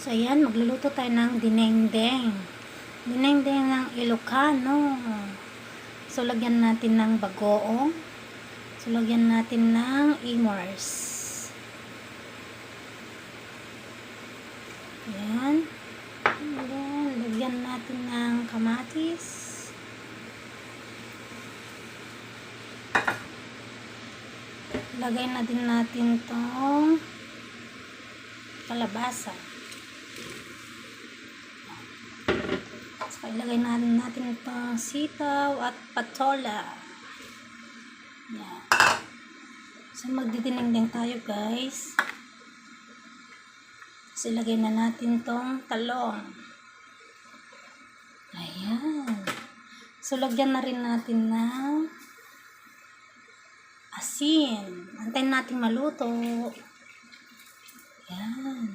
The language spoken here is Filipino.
So, ayan, magluluto tayo ng dinengdeng. Dinengdeng ng Ilocano. So, lagyan natin ng bagoong. So, lagyan natin ng imors. Ayan. Ayan, lagyan natin ng kamatis. Lagay na din natin tong kalabasa. So, ilagay natin itong sitaw at patola. Yan. So, magdidinengdeng tayo, guys. So, ilagay na natin itong talong. Ayan. So, lagyan na rin natin ng asin. Antayin natin maluto. Ayan.